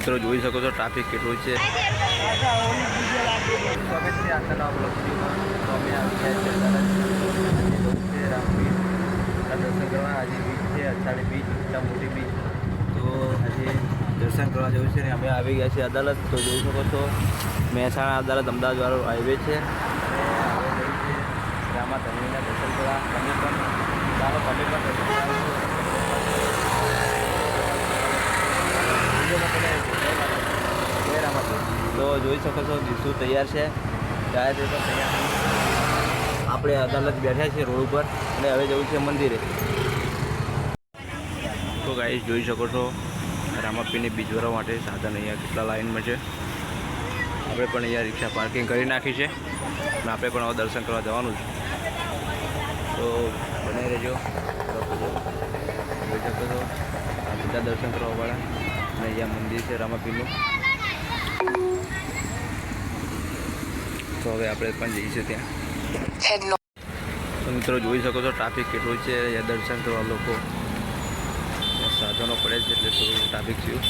મિત્રો જોઈ શકો છો ટ્રાફિક કેટલું છે। દર્શન કરવા આજે બીચ છે, અષાઢી બીચ, મોટા મોટી બીચ। તો આજે દર્શન કરવા જવું છે ને અમે આવી ગયા છીએ અદાલત। તો જોઈ શકો છો મહેસાણા અદાલત અમદાવાદવાળો હાઈવે છે અને હવે જવું છે રામા ધરણીના દર્શન કરવા। તમે પણ ચાલો, તમે પણ દર્શન કરાવશો। તો જોઈ શકો છો દીસુ તૈયાર છે, ચાય તે પણ તૈયાર છે। આપણે અદાલત બેઠા છીએ રોડ ઉપર અને હવે જવું છે મંદિરે। તો ગાઈસ જોઈ શકો છો રામાપીરની બીચ ભરવા માટે સાધન અહીંયા કેટલા લાઇનમાં છે। આપણે પણ અહીંયા રિક્ષા પાર્કિંગ કરી નાખી છે અને આપણે પણ હવે દર્શન કરવા જવાનું છે। તો બનાવી રહેજો, જોઈ શકો છો આ બધા દર્શન કરવાવાળા અને અહીંયા મંદિર છે રામાપીરનું। તો હવે આપણે પણ જઈશું ત્યાં। તો મિત્રો જોઈ શકો છો ટ્રાફિક કેટલું છે અહીંયા દર્શન કરવા લોકો સાધનો પડે છે એટલે થોડું ટ્રાફિક થયું।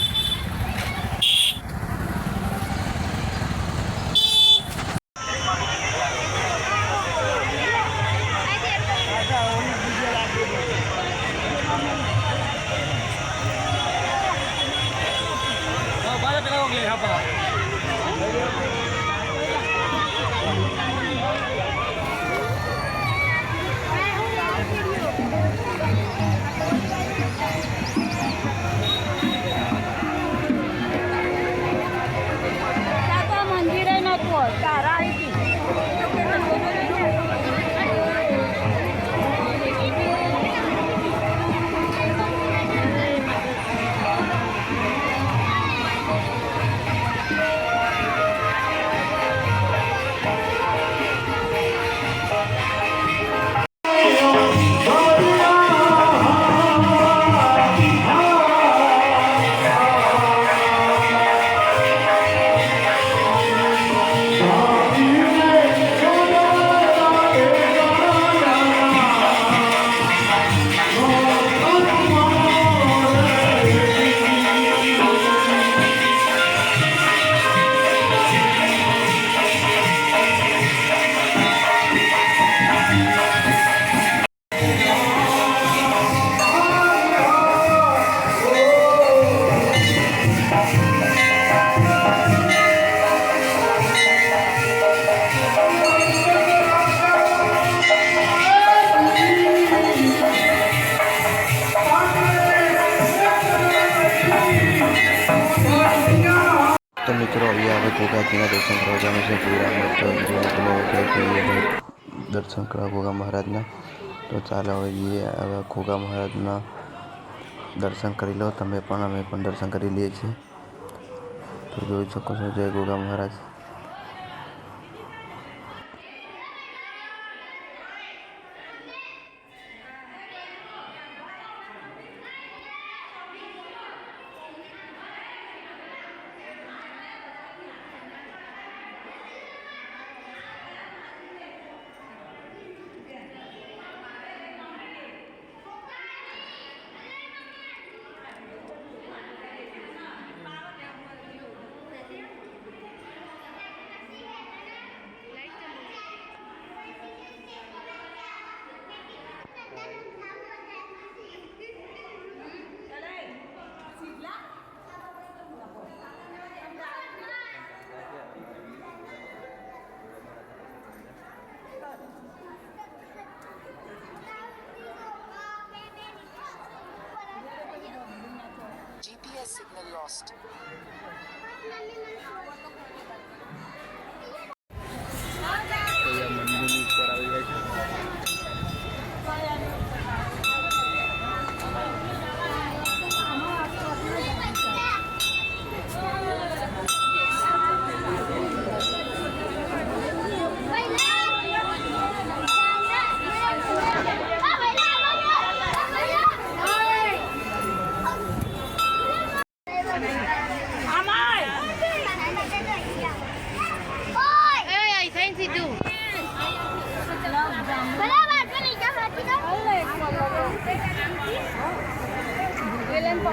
તો મિત્રો અહીંયા હવે ગોગાજીના દર્શન કરવા જવાનું છે। દર્શન કરવા ગોગા મહારાજના। તો ચાલો હવે જઈએ, હવે ગોગા મહારાજના દર્શન કરી લો તમે પણ, અમે પણ દર્શન કરી લઈએ છીએ। તો જોઈ શકો છો જય ગોગા મહારાજ। GPS signal lost. મંદિરની ઉપર આવી જાય છે। Kailan pa?